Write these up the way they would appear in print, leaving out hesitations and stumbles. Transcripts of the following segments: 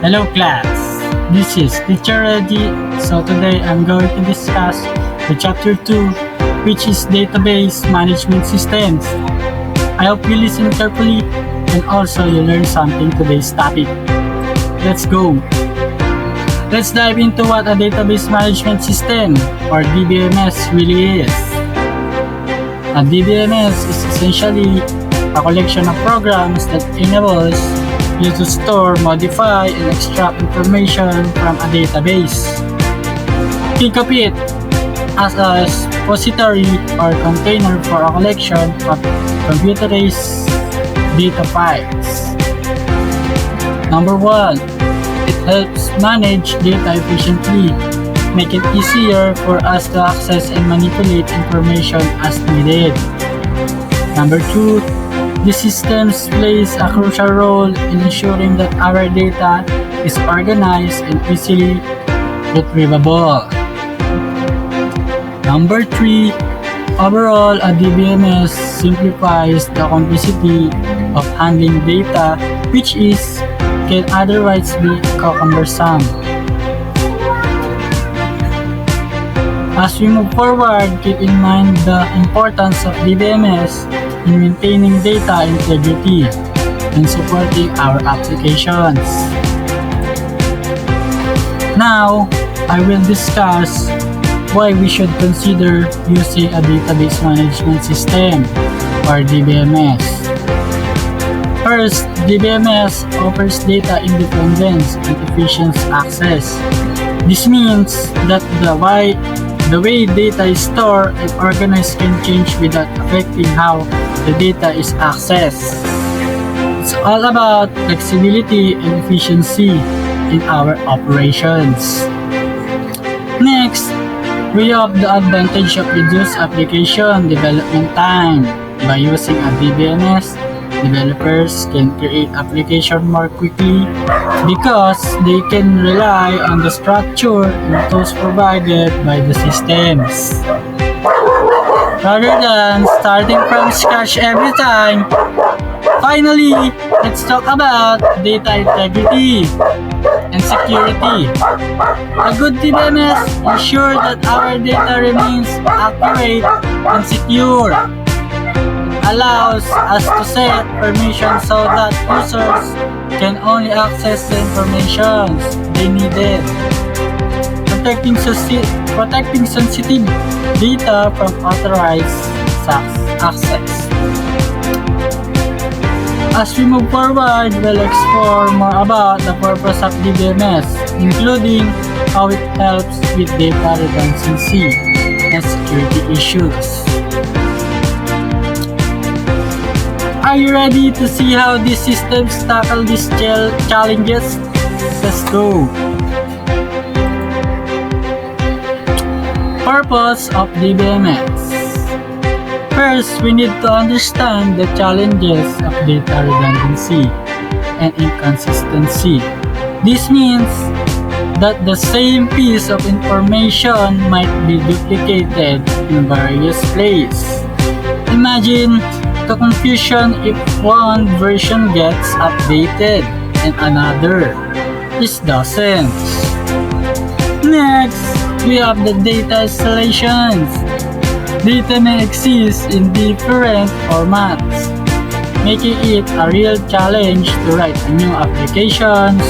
Hello class, this is Teacher Reggie. So today I'm going to discuss the chapter 2, which is Database Management Systems. I hope you listen carefully and also you learn something today's topic. Let's go! Let's dive into what a Database Management System or DBMS really is. A DBMS is essentially a collection of programs that enables you to store, modify, and extract information from a database. Think of it as a repository or container for a collection of computerized data files. Number 1. It helps manage data efficiently, make it easier for us to access and manipulate information as needed. Number 2. These systems plays a crucial role in ensuring that our data is organized and easily retrievable. Number 3. Overall, a DBMS simplifies the complexity of handling data, which can otherwise be cumbersome. As we move forward, keep in mind the importance of DBMS in maintaining data integrity and supporting our applications. Now, I will discuss why we should consider using a database management system or DBMS. First, DBMS offers data independence and efficient access. This means that the way data is stored and organized can change without affecting how the data is accessed. It's all about flexibility and efficiency in our operations. Next, we have the advantage of reduced application development time. By using a DBMS, developers can create applications more quickly because they can rely on the structure and tools provided by the systems, rather than starting from scratch every time. Finally, let's talk about data integrity and security. A good DBMS ensures that our data remains accurate and secure. Allows us to set permissions so that users can only access the information they needed, protecting sensitive data from authorized access. As we move forward, we'll explore more about the purpose of DBMS, including how it helps with data redundancy and security issues. Are you ready to see how these systems tackle these challenges? Let's go! Purpose of DBMS. First, we need to understand the challenges of data redundancy and inconsistency. This means that the same piece of information might be duplicated in various places. Imagine the confusion if one version gets updated and another doesn't. Next, we have the data installations. Data may exist in different formats, making it a real challenge to write new applications,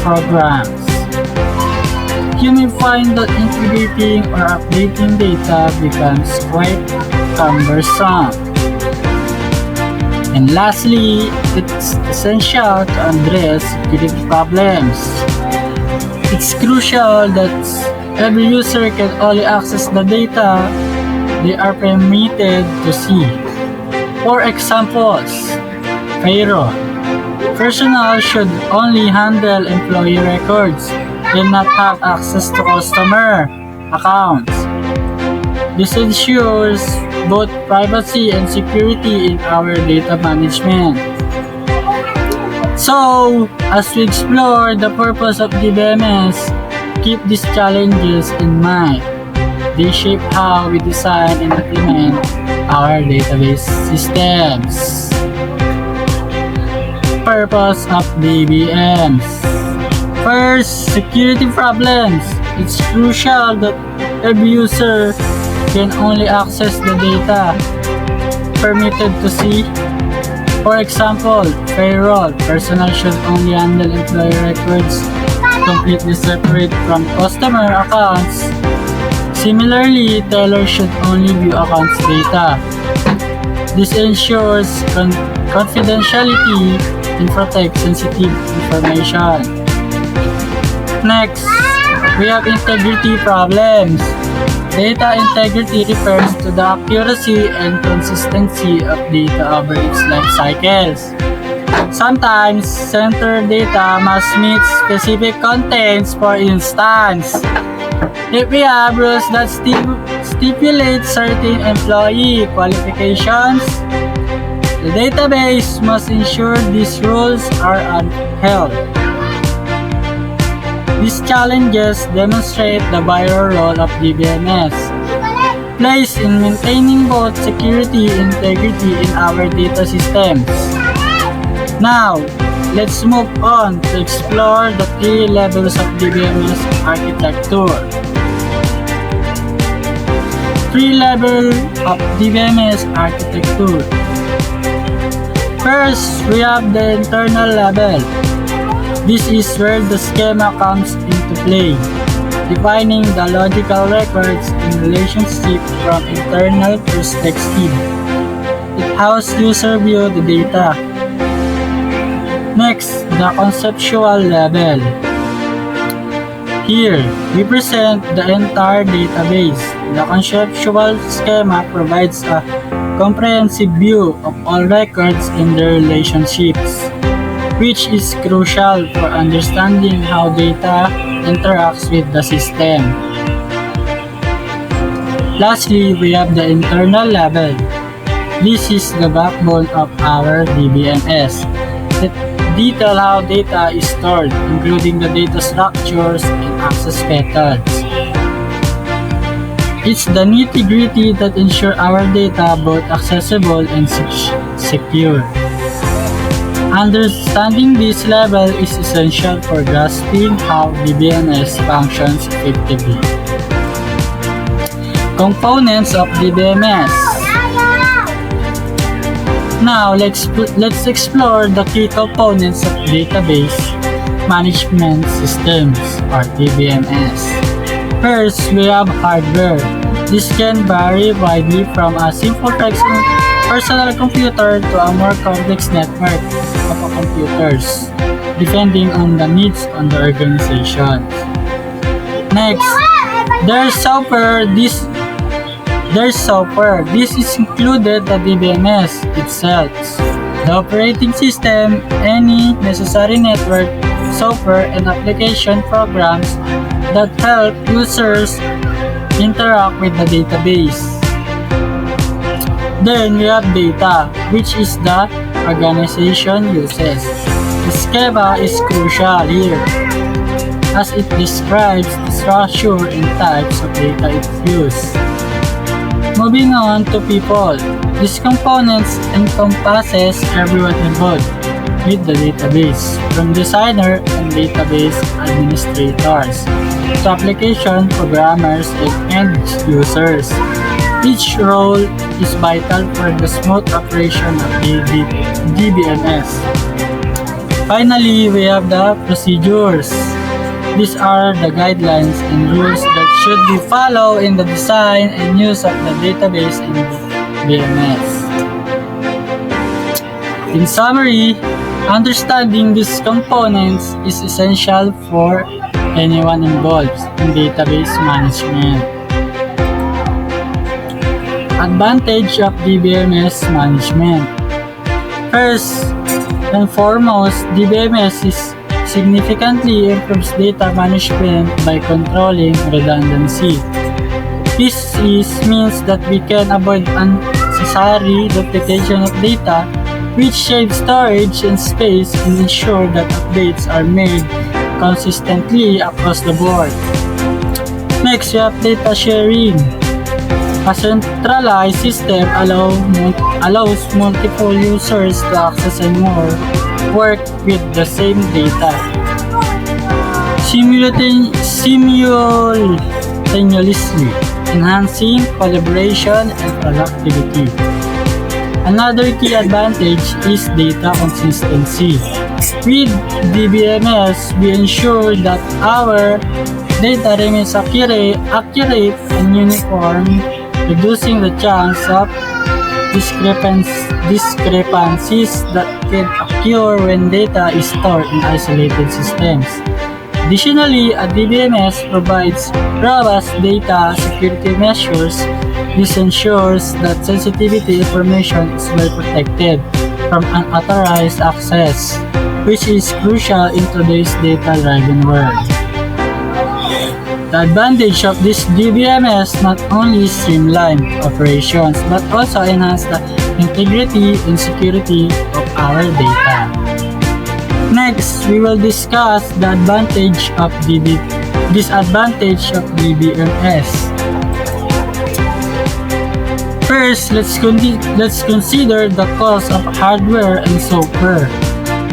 programs. You may find that integrating or updating data becomes quite cumbersome. And lastly, it's essential to address security problems. It's crucial that every user can only access the data they are permitted to see. For examples, payroll. Personnel should only handle employee records and not have access to customer accounts. This ensures both privacy and security in our data management. So, as we explore the purpose of DBMS, keep these challenges in mind. They shape how we design and implement our database systems. Purpose of DBMS. First, security problems. It's crucial that every user can only access the data permitted to see. For example, payroll personnel should only handle employee records completely separate from customer accounts. Similarly, tellers should only view accounts data. This ensures confidentiality and protects sensitive information. Next, we have integrity problems. Data integrity refers to the accuracy and consistency of data over its life cycles. Sometimes, sensitive data must meet specific contents. For instance, if we have rules that stipulate certain employee qualifications, the database must ensure these rules are upheld. These challenges demonstrate the vital role of DBMS plays in maintaining both security and integrity in our data systems. Now, let's move on to explore the 3 levels of DBMS architecture. 3 levels of DBMS architecture. First, we have the internal level. This is where the schema comes into play, defining the logical records in relationship from internal perspective. It houses user view the data. Next, the conceptual level. Here, we present the entire database. The conceptual schema provides a comprehensive view of all records and their relationships, which is crucial for understanding how data interacts with the system. Lastly, we have the internal level. This is the backbone of our DBMS. It details how data is stored, including the data structures and access methods. It's the nitty-gritty that ensure our data both accessible and secure. Understanding this level is essential for grasping how DBMS functions effectively. Components of DBMS. Now, let's explore the key components of database management systems, or DBMS. First, we have hardware. This can vary widely from a simple personal computer to a more complex network of computers, depending on the needs of the organization. Next, there's software. This is included the DBMS itself, the operating system, any necessary network, software, and application programs that help users interact with the database. Then we have data, which is the organization uses. The schema is crucial here, as it describes the structure and types of data it uses. Moving on to people, these components encompasses everyone involved with the database, from designer and database administrators to application programmers and end users. Each role is vital for the smooth operation of the DBMS. Finally, we have the procedures. These are the guidelines and rules that should be followed in the design and use of the database in DBMS. In summary, understanding these components is essential for anyone involved in database management. Advantage of DBMS management. First and foremost, DBMS significantly improves data management by controlling redundancy. This means that we can avoid unnecessary duplication of data, which saves storage and space and ensure that updates are made consistently across the board. Next, we have data sharing. A centralized system allows multiple users to access and work with the same data. simultaneously, enhancing collaboration and productivity. Another key advantage is data consistency. With DBMS, we ensure that our data remains accurate and uniform, reducing the chance of discrepancies that can occur when data is stored in isolated systems. Additionally, a DBMS provides robust data security measures. This ensures that sensitivity information is well protected from unauthorized access, which is crucial in today's data-driven world. The advantage of this DBMS not only streamline operations but also enhance the integrity and security of our data. Next, we will discuss the disadvantage of DBMS. First, let's consider the cost of hardware and software.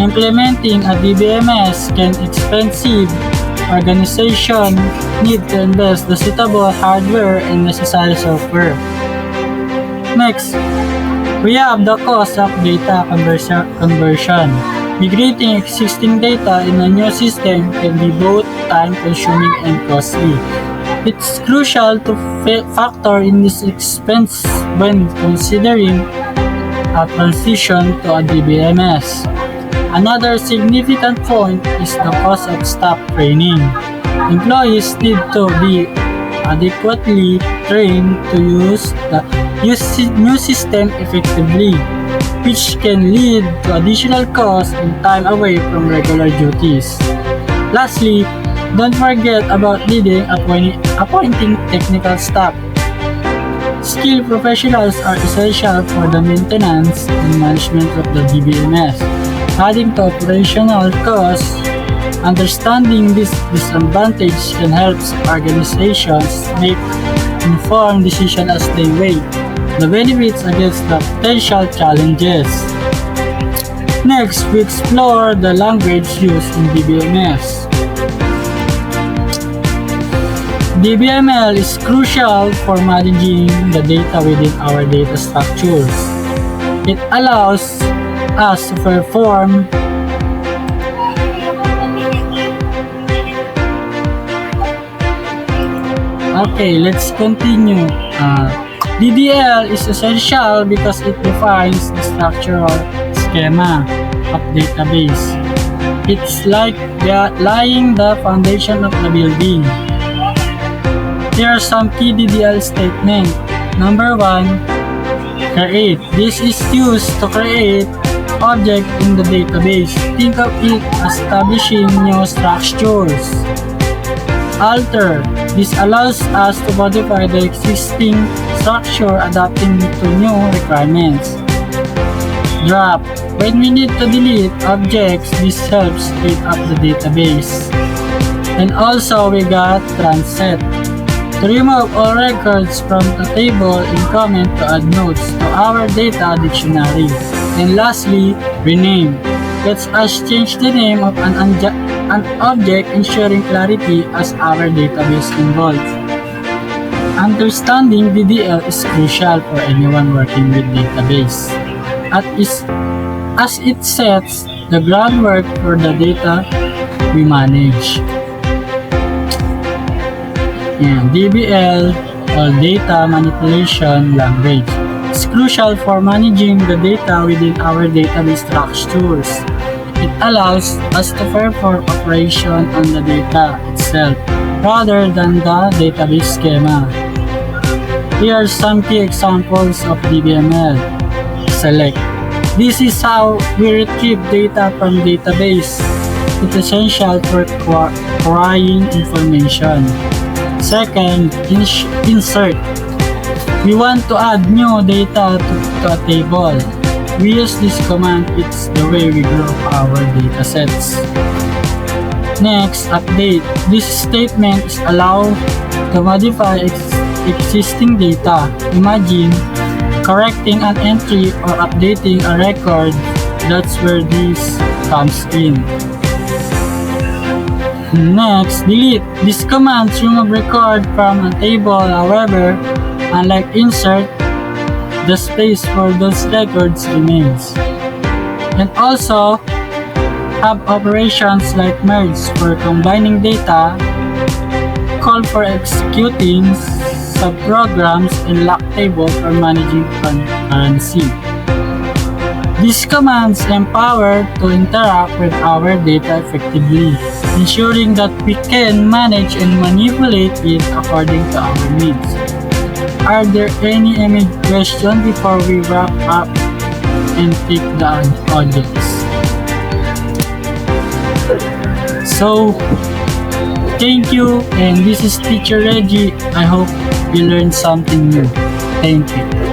Implementing a DBMS can be expensive. Organization need to invest the suitable hardware and necessary software. Next, we have the cost of data conversion. Migrating existing data in a new system can be both time-consuming and costly. It's crucial to factor in this expense when considering a transition to a DBMS. Another significant point is the cost of staff training. Employees need to be adequately trained to use the new system effectively, which can lead to additional costs and time away from regular duties. Lastly, don't forget about appointing technical staff. Skilled professionals are essential for the maintenance and management of the DBMS. Adding to operational costs, understanding this disadvantage can help organizations make informed decisions as they weigh the benefits against the potential challenges. Next, we explore the language used in DBMS. DBML is crucial for managing the data within our data structures. It allows us to perform let's continue. DDL is essential because it defines the structural schema of database. It's like laying the foundation of the building. Here are some key DDL statements. Number 1, create. This is used to create object in the database. Think of it as establishing new structures. Alter. This allows us to modify the existing structure adapting to new requirements. Drop. When we need to delete objects, this helps clean up the database. And also we got transet. To remove all records from the table and comment to add notes to our data dictionary. And lastly, rename. Let us change the name of an object, ensuring clarity as our database involves. Understanding DDL is crucial for anyone working with database, as it sets the groundwork for the data we manage. DBL, or Data Manipulation Language, is crucial for managing the data within our database structures. It allows us to perform operation on the data itself rather than the database schema. Here are some key examples of DBML. Select. This is how we retrieve data from database. It's essential for querying information. Second, insert. We want to add new data to a table. We use this command. It's the way we group our data sets. Next, update. This statement is allowed to modify existing data. Imagine correcting an entry or updating a record. That's where this comes in. Next, delete. These commands remove record from a table. However, unlike insert, the space for those records remains. And also, have operations like merge for combining data, call for executing subprograms, and lock table for managing concurrency. These commands empower to interact with our data effectively, ensuring that we can manage and manipulate it according to our needs. Are there any immediate questions before we wrap up and take the audience? So, thank you, and this is Teacher Reggie. I hope you learned something new. Thank you.